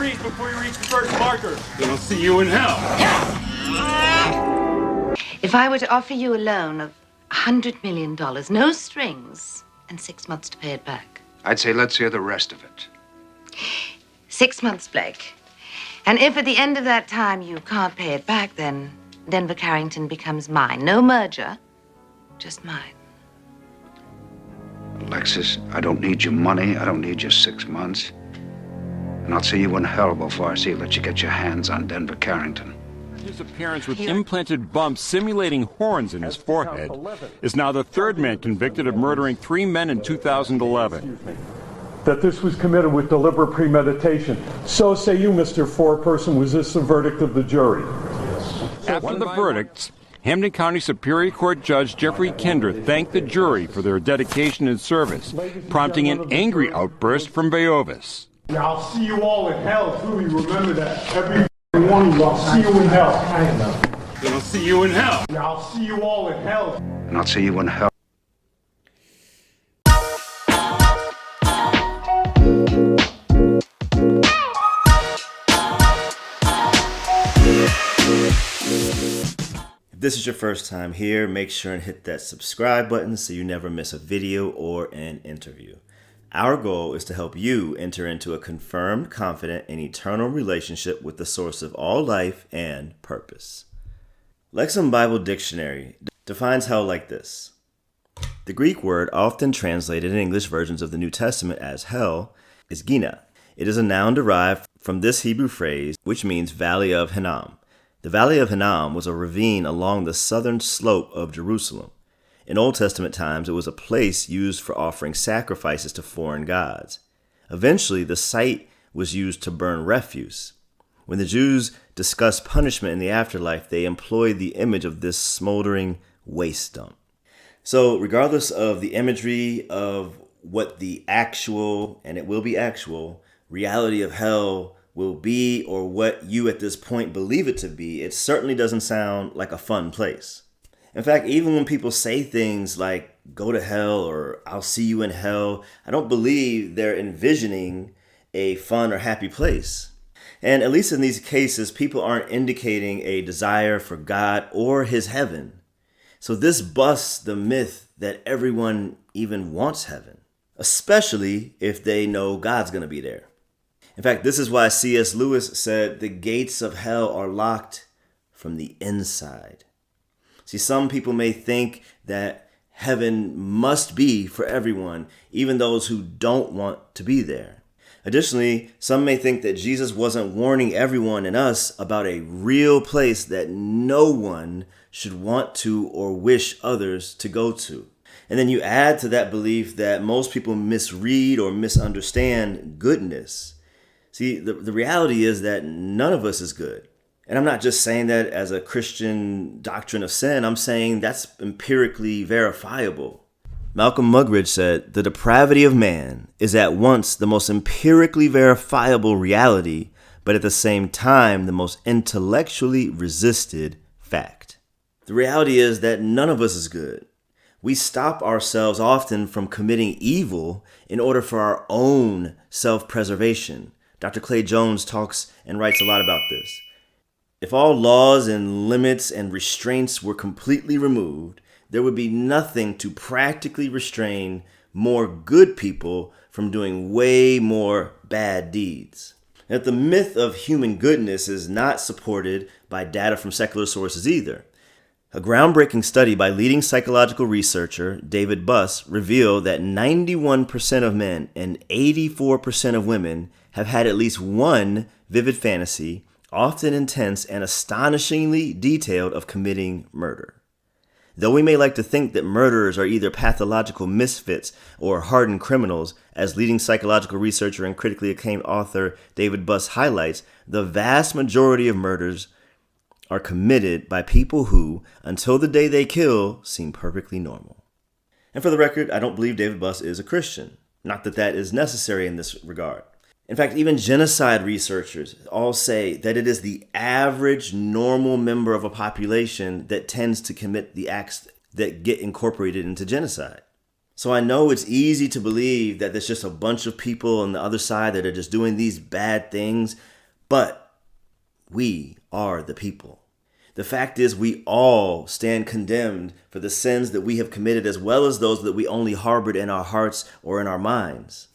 freeze before you reach the first marker. Then I'll see you in hell. If I were to offer you a loan of $100 million, no strings, and 6 months to pay it back. I'd say let's hear the rest of it. 6 months, Blake. And if at the end of that time you can't pay it back, then Denver Carrington becomes mine. No merger, just mine. Alexis, I don't need your money. I don't need your 6 months. And I'll see you in hell before I see you let you get your hands on Denver Carrington. His appearance with implanted bumps simulating horns in his forehead is now the third man convicted of murdering 3 men in 2011. That this was committed with deliberate premeditation. So say you, Mr. Foreperson, was this the verdict of the jury? After the verdicts, Hampden County Superior Court Judge Jeffrey Kinder thanked the jury for their dedication and service, prompting an angry outburst from Beovis. Yeah, I'll see you all in hell, truly remember that. Every one of you, I'll see you in hell. Then I'll see you in hell. Yeah, I'll see you all in hell. And I'll see you in hell. If this is your first time here, make sure and hit that subscribe button so you never miss a video or an interview. Our goal is to help you enter into a confirmed, confident, and eternal relationship with the source of all life and purpose. Lexham Bible Dictionary defines hell like this. The Greek word often translated in English versions of the New Testament as hell is Gina. It is a noun derived from this Hebrew phrase, which means Valley of Hinnom. The Valley of Hinnom was a ravine along the southern slope of Jerusalem. In Old Testament times, it was a place used for offering sacrifices to foreign gods. Eventually, the site was used to burn refuse. When the Jews discussed punishment in the afterlife, they employed the image of this smoldering waste dump. So, regardless of the imagery of what the actual, and it will be actual, reality of hell will be, or what you at this point believe it to be, it certainly doesn't sound like a fun place. In fact, even when people say things like, go to hell or I'll see you in hell, I don't believe they're envisioning a fun or happy place. And at least in these cases, people aren't indicating a desire for God or his heaven. So this busts the myth that everyone even wants heaven, especially if they know God's going to be there. In fact, this is why C.S. Lewis said the gates of hell are locked from the inside. See, some people may think that heaven must be for everyone, even those who don't want to be there. Additionally, some may think that Jesus wasn't warning everyone and us about a real place that no one should want to or wish others to go to. And then you add to that belief that most people misread or misunderstand goodness. See, the reality is that none of us is good. And I'm not just saying that as a Christian doctrine of sin. I'm saying that's empirically verifiable. Malcolm Muggeridge said, the depravity of man is at once the most empirically verifiable reality, but at the same time, the most intellectually resisted fact. The reality is that none of us is good. We stop ourselves often from committing evil in order for our own self-preservation. Dr. Clay Jones talks and writes a lot about this. If all laws and limits and restraints were completely removed, there would be nothing to practically restrain more good people from doing way more bad deeds. That the myth of human goodness is not supported by data from secular sources either. A groundbreaking study by leading psychological researcher David Buss revealed that 91% of men and 84% of women have had at least one vivid fantasy, often intense and astonishingly detailed, of committing murder. Though we may like to think that murderers are either pathological misfits or hardened criminals, as leading psychological researcher and critically acclaimed author David Buss highlights, the vast majority of murders are committed by people who, until the day they kill, seem perfectly normal. And for the record, I don't believe David Buss is a Christian. Not that that is necessary in this regard. In fact, even genocide researchers all say that it is the average normal member of a population that tends to commit the acts that get incorporated into genocide. So I know it's easy to believe that there's just a bunch of people on the other side that are just doing these bad things, but we are the people. The fact is, we all stand condemned for the sins that we have committed, as well as those that we only harbored in our hearts or in our minds.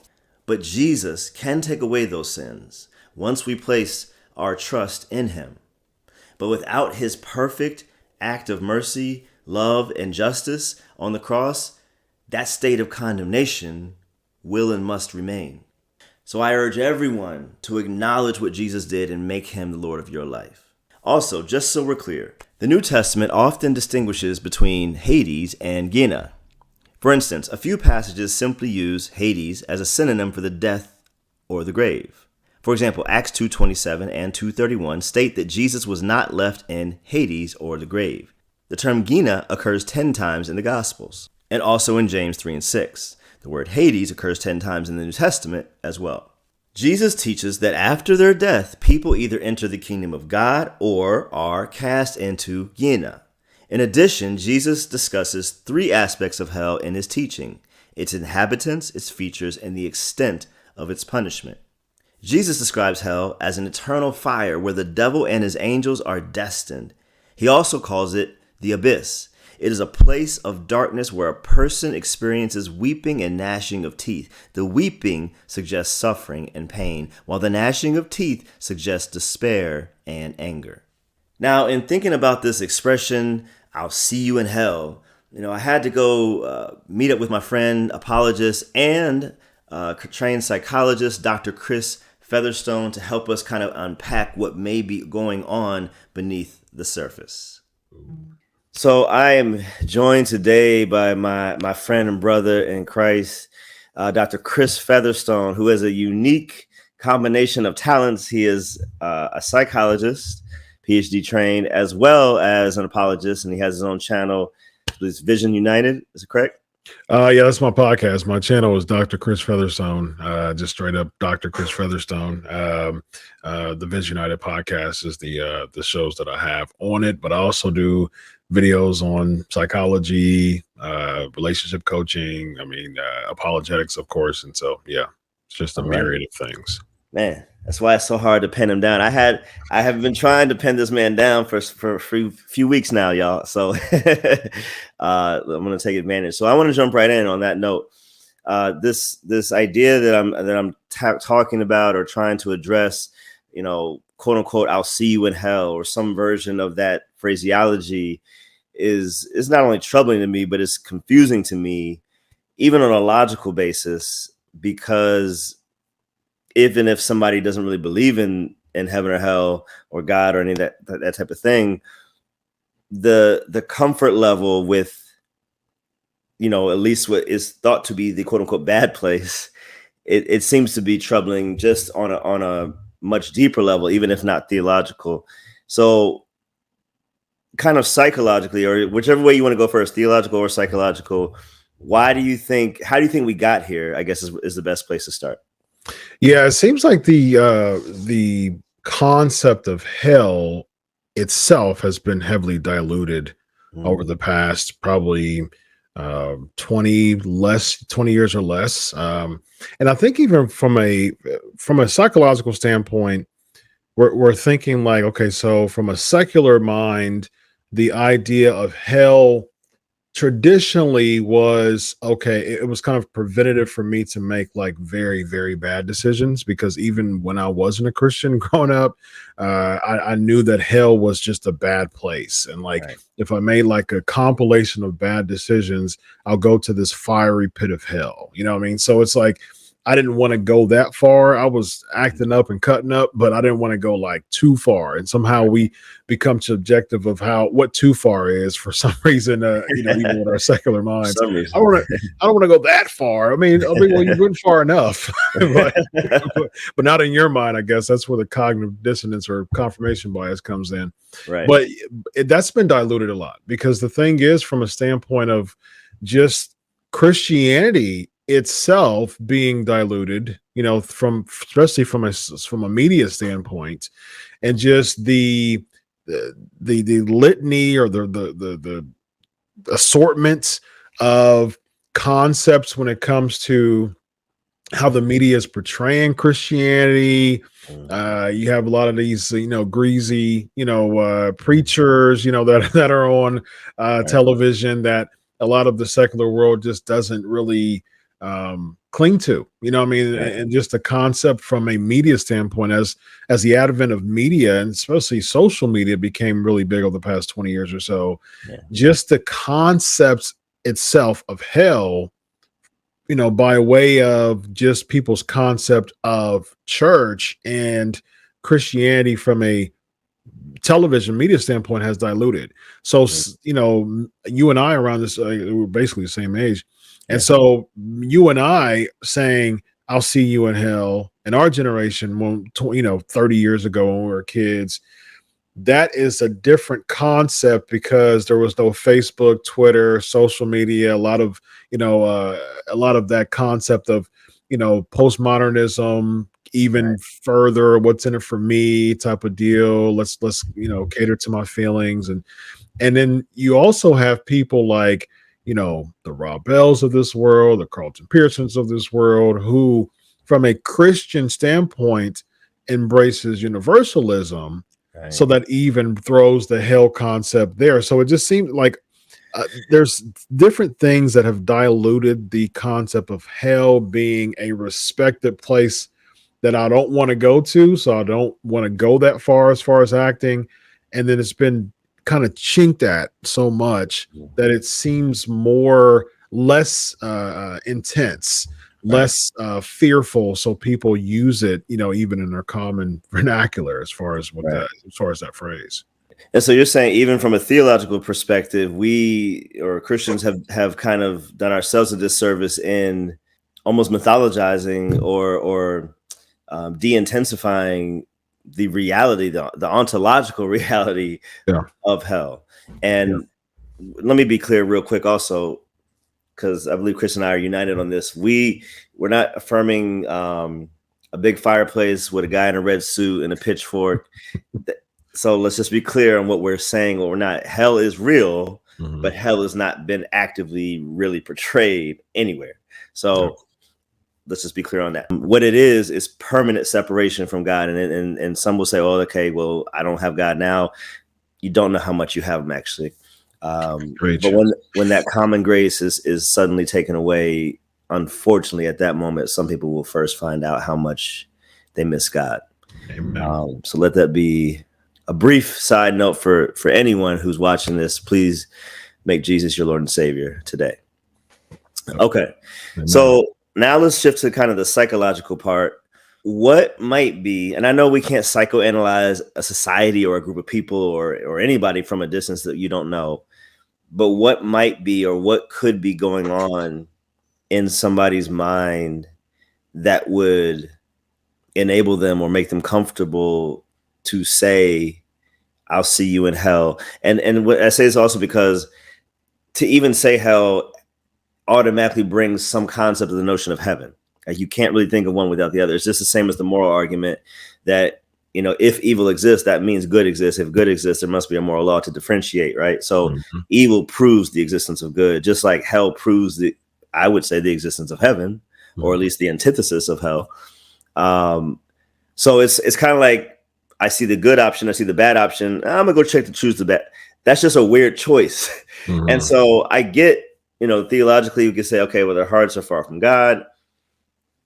But Jesus can take away those sins once we place our trust in him. But without his perfect act of mercy, love, and justice on the cross, that state of condemnation will and must remain. So I urge everyone to acknowledge what Jesus did and make him the Lord of your life. Also, just so we're clear, the New Testament often distinguishes between Hades and Gehenna. For instance, a few passages simply use Hades as a synonym for the death or the grave. For example, Acts 2:27 and 2:31 state that Jesus was not left in Hades or the grave. The term Gehenna occurs 10 times in the Gospels, and also in James 3 and 6. The word Hades occurs 10 times in the New Testament as well. Jesus teaches that after their death, people either enter the kingdom of God or are cast into Gehenna. In addition, Jesus discusses 3 aspects of hell in his teaching: its inhabitants, its features, and the extent of its punishment. Jesus describes hell as an eternal fire where the devil and his angels are destined. He also calls it the abyss. It is a place of darkness where a person experiences weeping and gnashing of teeth. The weeping suggests suffering and pain, while the gnashing of teeth suggests despair and anger. Now, in thinking about this expression, "I'll see you in hell," I had to go meet up with my friend, apologist, and trained psychologist, Dr. Chris Featherstone, to help us kind of unpack what may be going on beneath the surface. So I am joined today by my friend and brother in Christ, Dr. Chris Featherstone, who has a unique combination of talents. He is a psychologist, PhD trained, as well as an apologist, and he has his own channel. It's Vision United. Is it correct? Yeah, that's my podcast. My channel is Dr. Chris Featherstone. Just straight up Dr. Chris Featherstone. The Vision United podcast is the shows that I have on it, but I also do videos on psychology, relationship coaching. Apologetics, of course. And so, yeah, it's just a myriad of things. Man, that's why it's so hard to pin him down. I have been trying to pin this man down for a few weeks now, y'all. So I'm going to take advantage. So I want to jump right in on that note. This idea that I'm talking about or trying to address, quote unquote, "I'll see you in hell," or some version of that phraseology is not only troubling to me, but it's confusing to me, even on a logical basis, because even if somebody doesn't really believe in heaven or hell or God or any of that type of thing, the comfort level with, at least what is thought to be the quote unquote bad place, it seems to be troubling just on a much deeper level, even if not theological. So kind of psychologically, or whichever way you want to go first, theological or psychological, how do you think we got here, I guess is the best place to start. Yeah, it seems like the concept of hell itself has been heavily diluted over the past probably 20 years or less. And I think even from a psychological standpoint, we're thinking like, okay, so from a secular mind, the idea of hell traditionally was, okay, it was kind of preventative for me to make like very, very bad decisions, because even when I wasn't a Christian growing up, I knew that hell was just a bad place. And like, if I made like a compilation of bad decisions, I'll go to this fiery pit of hell. You know what I mean? So it's like, I didn't want to go that far. I was acting up and cutting up, but I didn't want to go like too far. And somehow we become subjective of what too far is for some reason, even with our secular minds. I don't want to go that far. I mean, well, you went far enough, but not in your mind. I guess that's where the cognitive dissonance or confirmation bias comes in. Right. But that's been diluted a lot, because the thing is, from a standpoint of just Christianity itself being diluted, especially from a media standpoint, and just the litany or the assortment of concepts when it comes to how the media is portraying Christianity. Mm. You have a lot of these, greasy, preachers, that are on Right. television that a lot of the secular world just doesn't really cling to. I mean, Right. and just the concept from a media standpoint, as the advent of media and especially social media became really big over the past 20 years or so, Yeah. just the concept itself of hell, by way of just people's concept of church and Christianity from a television media standpoint has diluted. So, Mm. you and I around this, we're basically the same age. And Yeah. so you and I saying, I'll see you in hell in our generation, 30 years ago when we were kids, that is a different concept because there was no Facebook, Twitter, social media, a lot of that concept of, postmodernism, even further, what's in it for me type of deal. Let's cater to my feelings. And then you also have people like, the Rob Bells of this world, the Carlton Pearsons of this world, who from a Christian standpoint embraces universalism, so Right. that even throws the hell concept there. So it just seems like there's different things that have diluted the concept of hell being a respected place that I don't want to go to. So I don't want to go that far as acting. And then it's been kind of chinked at so much that it seems less intense, Right. less fearful. So people use it, even in their common vernacular as far as Right. as far as that phrase. And so you're saying, even from a theological perspective, we or Christians have kind of done ourselves a disservice in almost mythologizing or de-intensifying the reality, the ontological reality Yeah. of hell. Yeah. And let me be clear real quick also, because I believe Chris and I are united on this. We're not affirming a big fireplace with a guy in a red suit and a pitchfork. So let's just be clear on what we're saying. What we're not. Hell is real, Mhm. but hell has not been actively really portrayed anywhere. So Yeah. let's just be clear on that. What it is permanent separation from God. And some will say, oh, okay, well, I don't have God now. You don't know how much you have him, actually. Great. But when that common grace is suddenly taken away, unfortunately, at that moment, some people will first find out how much they miss God. Amen. So let that be a brief side note for anyone who's watching this. Please make Jesus your Lord and Savior today. Okay. Amen. So now let's shift to kind of the psychological part. What might be, and I know we can't psychoanalyze a society or a group of people or anybody from a distance that you don't know, but what might be or what could be going on in somebody's mind that would enable them or make them comfortable to say, I'll see you in hell. And what I say is also because to even say hell automatically brings some concept of the notion of heaven. Like, you can't really think of one without the other. It's just the same as the moral argument that, if evil exists, that means good exists. If good exists, there must be a moral law to differentiate, right? So Mhm. evil proves the existence of good, just like hell proves I would say, the existence of heaven, or at least the antithesis of hell. So it's kind of like, I see the good option, I see the bad option. I'm gonna go check to choose the bad. That's just a weird choice. Mhm. And so I get, theologically, we can say, okay, well, their hearts are far from God.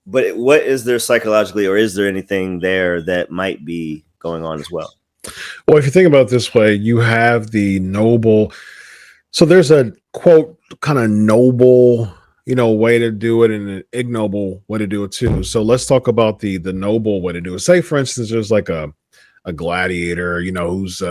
But what is there psychologically, or is there anything there that might be going on as well? Well, if you think about it this way, you have the noble. So there's a quote kind of noble, way to do it, and an ignoble way to do it too. So let's talk about the noble way to do it. Say, for instance, there's like a gladiator, who's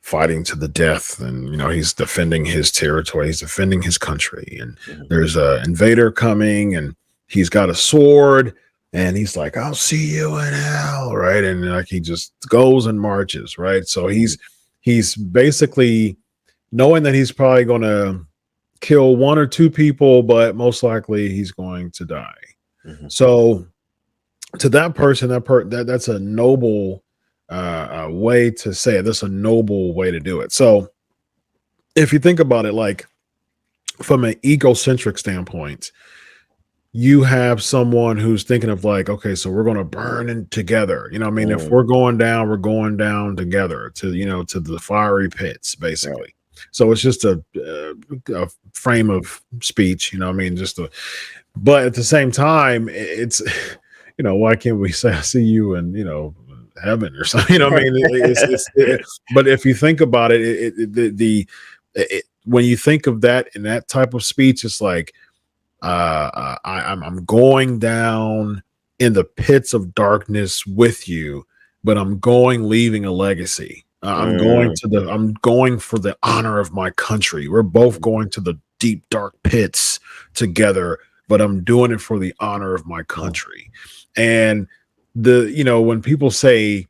fighting to the death, and he's defending his territory, he's defending his country, and Mhm. there's a invader coming, and he's got a sword, and he's like, I'll see you in hell, right? And like he just goes and marches, right? So he's basically knowing that he's probably going to kill one or two people, but most likely he's going to die. Mhm. So to that person, that's a noble way to say it. That's a noble way to do it. So if you think about it, like from an egocentric standpoint, you have someone who's thinking of like, okay, so we're going to burn in together. You know what I mean? If we're going down together to, to the fiery pits, basically. Right. So it's just a frame of speech, you know what I mean? But at the same time, it's, why can't we say, I see you in, heaven or something? You know what I mean? But if you think about it, when you think of that in that type of speech, it's like, I'm going down in the pits of darkness with you, but I'm leaving a legacy. I'm going for the honor of my country. We're both going to the deep, dark pits together, but I'm doing it for the honor of my country. And when people say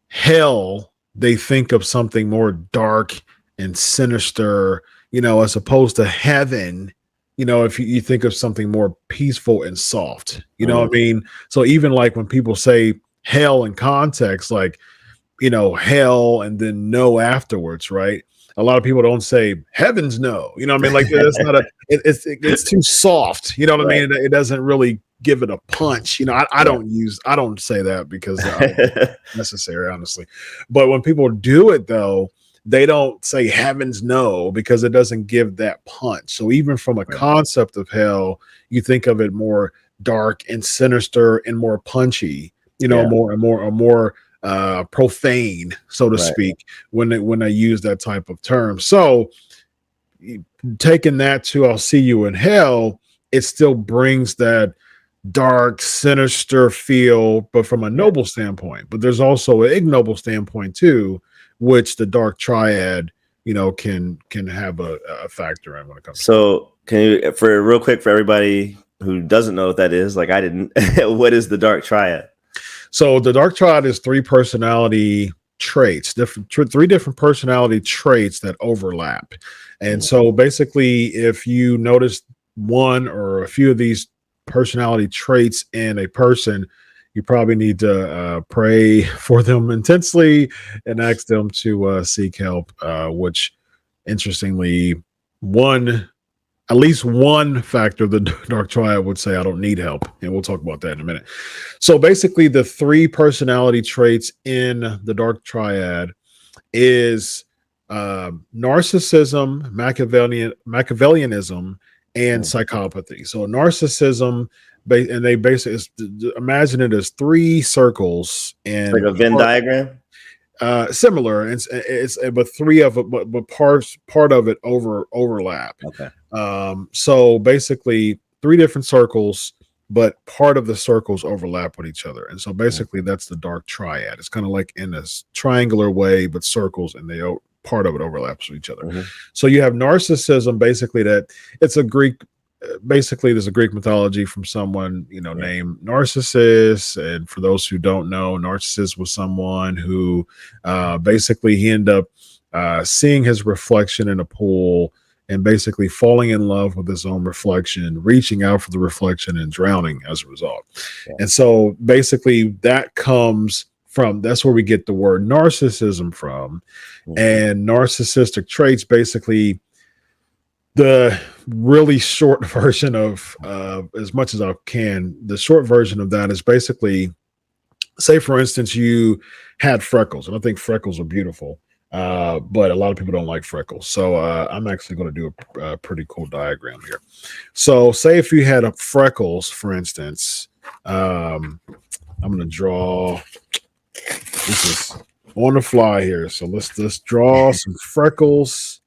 hell, they think of something more dark and sinister, as opposed to heaven. If you think of something more peaceful and soft, what I mean? So even like when people say hell in context, like, hell and then no afterwards, right? A lot of people don't say heavens no, what I mean? Like that's not it's too soft, what I mean? It doesn't really give it a punch. I don't say that because necessary, honestly. But when people do it though, they don't say heavens no because it doesn't give that punch. So even from a concept of hell, you think of it more dark and sinister and more punchy, more profane, so to speak, when I use that type of term. So taking that to I'll see you in hell, it still brings that dark, sinister feel, but from a noble standpoint. But there's also an ignoble standpoint too, which the dark triad, can have a factor in when it comes. So can you, for real quick, for everybody who doesn't know what that is, like I didn't, what is the dark triad? So the dark triad is three personality traits, three different personality traits that overlap. And so basically, if you notice one or a few of these personality traits in a person, you probably need to pray for them intensely and ask them to seek help, which interestingly, at least one factor the dark triad would say, I don't need help. And we'll talk about that in a minute. So basically, the three personality traits in the dark triad is narcissism, Machiavellianism, and psychopathy. So narcissism, and they basically imagine it as three circles and like a Venn diagram. Similar, it's but three of it, but part of it overlap. Okay. So basically, three different circles, but part of the circles overlap with each other, and so basically that's the dark triad. It's kind of like in this triangular way, but circles, and part of it overlaps with each other. So you have narcissism, basically that it's a Greek. Basically, there's a Greek mythology from someone named Narcissus, and for those who don't know, Narcissus was someone who basically he ended up seeing his reflection in a pool and basically falling in love with his own reflection, reaching out for the reflection and drowning as a result. And so basically that's where we get the word narcissism from. And narcissistic traits, basically the really short version of as much as I can, the short version of that is basically, say for instance, you had freckles, and I think freckles are beautiful, but a lot of people don't like freckles. So I'm actually going to do a pretty cool diagram here. So say if you had freckles, for instance, I'm going to draw, this is on the fly here. So let's draw some freckles.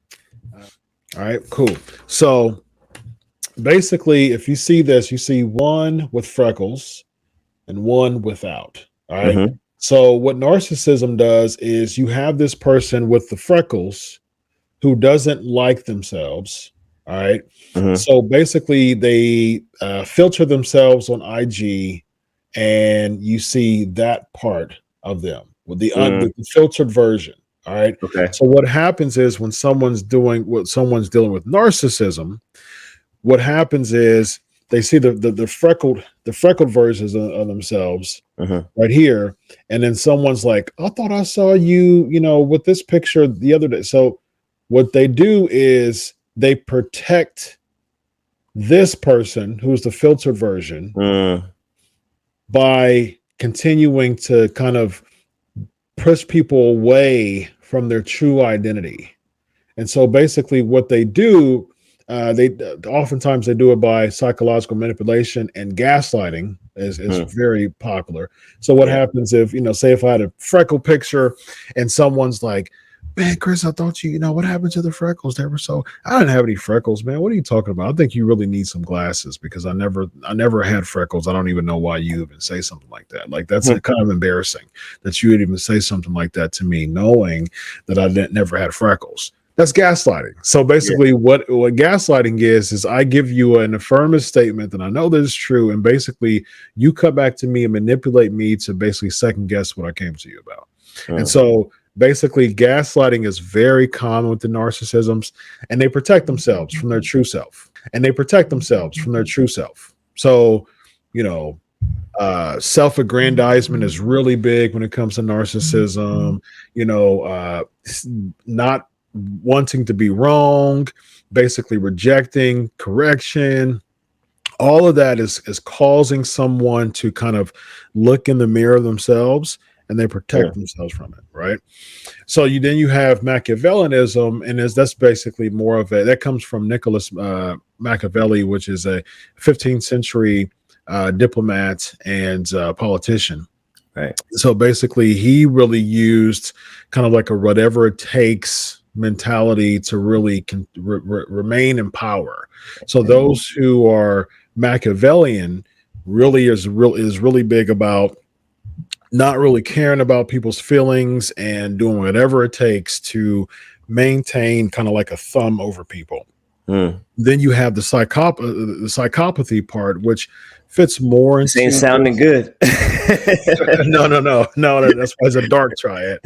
All right, cool. So basically, if you see this, you see one with freckles and one without. All right. So what narcissism does is you have this person with the freckles who doesn't like themselves. All right. So basically, they filter themselves on IG, and you see that part of them with the filtered version. All right. Okay. So what happens is when someone's dealing with narcissism, what happens is they see the freckled versions of themselves right here, and then someone's like, I thought I saw you, with this picture the other day. So what they do is they protect this person, who's the filtered version, by continuing to kind of push people away from their true identity. And so basically what they do, they oftentimes they do it by psychological manipulation, and gaslighting is very popular. So what happens if, say if I had a freckle picture and someone's like, man, Chris, I thought what happened to the freckles? They were so, I didn't have any freckles, man. What are you talking about? I think you really need some glasses, because I never had freckles. I don't even know why you even say something like that. Like, that's kind of embarrassing that you would even say something like that to me, knowing that I never had freckles. That's gaslighting. So basically what gaslighting is I give you an affirmative statement that I know that is true, and basically you come back to me and manipulate me to basically second guess what I came to you about. And so basically gaslighting is very common with the narcissisms, and they protect themselves from their true self. So, self-aggrandizement is really big when it comes to narcissism. Not wanting to be wrong, basically rejecting correction. All of that is causing someone to kind of look in the mirror of themselves, and they protect themselves from it, right? So you have Machiavellianism, and that's basically more of it. That comes from Nicholas Machiavelli, which is a 15th century diplomat and politician. Right. So basically, he really used kind of like a whatever it takes mentality to really remain in power. So those who are Machiavellian really is really big about not really caring about people's feelings and doing whatever it takes to maintain kind of like a thumb over people. Then you have the psychopathy part, which fits more into. This ain't sounding good. No. That's why it's a dark triad.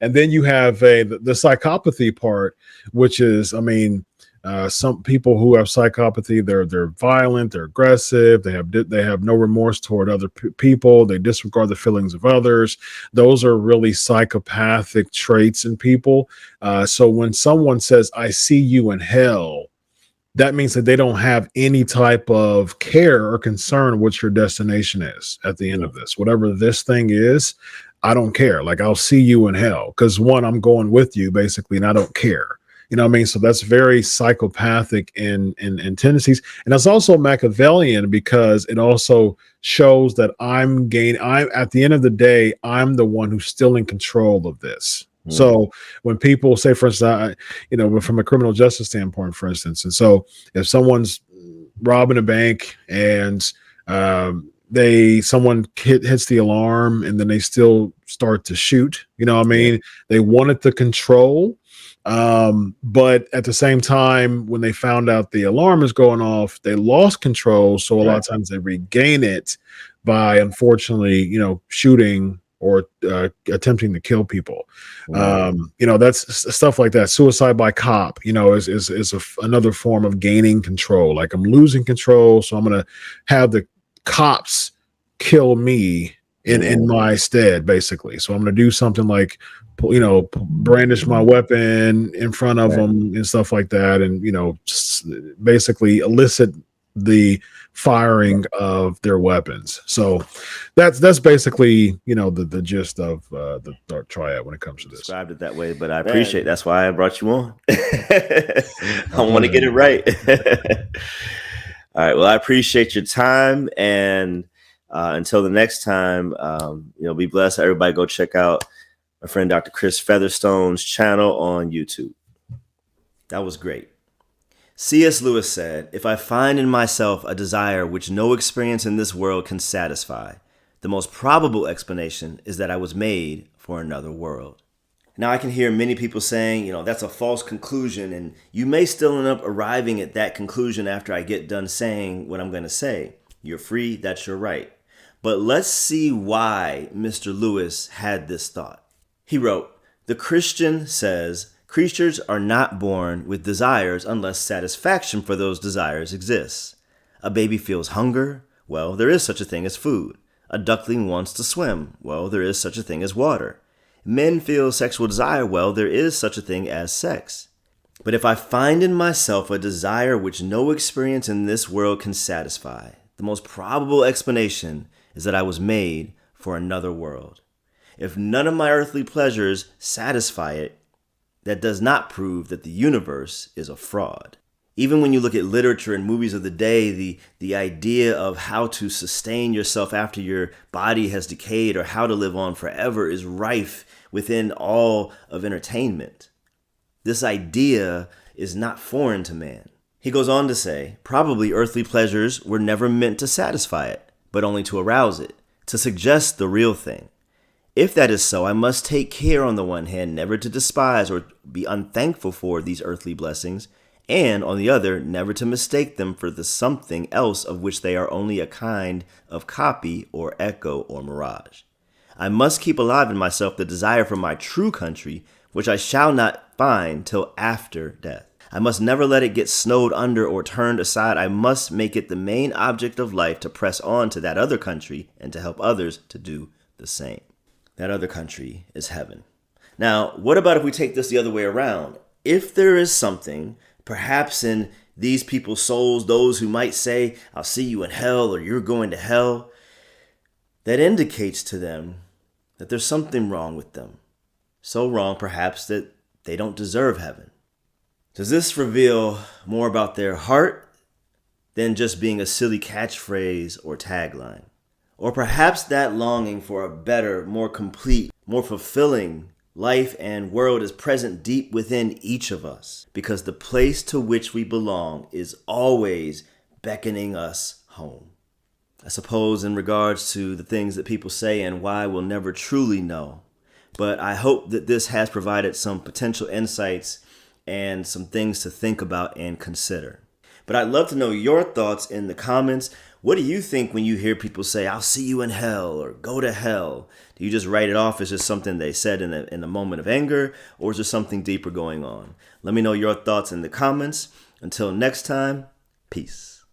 And then you have the psychopathy part, which is, some people who have psychopathy, they're violent, they're aggressive, they have no remorse toward other people, they disregard the feelings of others. Those are really psychopathic traits in people. So when someone says, I see you in hell, that means that they don't have any type of care or concern what your destination is at the end of this. Whatever this thing is, I don't care. Like, I'll see you in hell, because one, I'm going with you basically, and I don't care. You know what I mean? So that's very psychopathic in tendencies. And that's also Machiavellian, because it also shows that I'm at the end of the day, I'm the one who's still in control of this. So when people say, for instance, from a criminal justice standpoint, for instance, and so if someone's robbing a bank and someone hits the alarm and then they still start to shoot, they wanted the control. But at the same time, when they found out the alarm is going off, they lost control. So a lot of times they regain it by, unfortunately, shooting or attempting to kill people. That's stuff like that. Suicide by cop, is another form of gaining control. Like, I'm losing control, so I'm going to have the cops kill me in my stead, basically. So I'm going to do something like, brandish my weapon in front of them and stuff like that. And, basically elicit the firing of their weapons. So that's basically, the gist of the dark triad when it comes to this. Described it that way, but I appreciate it. That's why I brought you on. I want to get it right. All right. Well, I appreciate your time, and until the next time, be blessed. Everybody go check out my friend Dr. Chris Featherstone's channel on YouTube. That was great. C.S. Lewis said, "If I find in myself a desire which no experience in this world can satisfy, the most probable explanation is that I was made for another world." Now, I can hear many people saying, that's a false conclusion, and you may still end up arriving at that conclusion after I get done saying what I'm going to say. You're free, that's your right. But let's see why Mr. Lewis had this thought. He wrote, "The Christian says, creatures are not born with desires unless satisfaction for those desires exists. A baby feels hunger. Well, there is such a thing as food. A duckling wants to swim. Well, there is such a thing as water. Men feel sexual desire. Well, there is such a thing as sex. But if I find in myself a desire which no experience in this world can satisfy, the most probable explanation is that I was made for another world. If none of my earthly pleasures satisfy it, that does not prove that the universe is a fraud. Even when you look at literature and movies of the day, the idea of how to sustain yourself after your body has decayed or how to live on forever is rife within all of entertainment. This idea is not foreign to man. He goes on to say, probably earthly pleasures were never meant to satisfy it, but only to arouse it, to suggest the real thing. If that is so, I must take care on the one hand never to despise or be unthankful for these earthly blessings, and on the other, never to mistake them for the something else of which they are only a kind of copy or echo or mirage. I must keep alive in myself the desire for my true country, which I shall not find till after death. I must never let it get snowed under or turned aside. I must make it the main object of life to press on to that other country and to help others to do the same. That other country is heaven. Now, what about if we take this the other way around? If there is something, perhaps in these people's souls, those who might say, I'll see you in hell or you're going to hell, that indicates to them that there's something wrong with them. So wrong, perhaps, that they don't deserve heaven. Does this reveal more about their heart than just being a silly catchphrase or tagline? Or perhaps that longing for a better, more complete, more fulfilling life and world is present deep within each of us, because the place to which we belong is always beckoning us home. I suppose in regards to the things that people say and why we'll never truly know, but I hope that this has provided some potential insights and some things to think about and consider. But I'd love to know your thoughts in the comments. What do you think when you hear people say, I'll see you in hell or go to hell? Do you just write it off as just something they said in a moment of anger, or is there something deeper going on? Let me know your thoughts in the comments. Until next time, peace.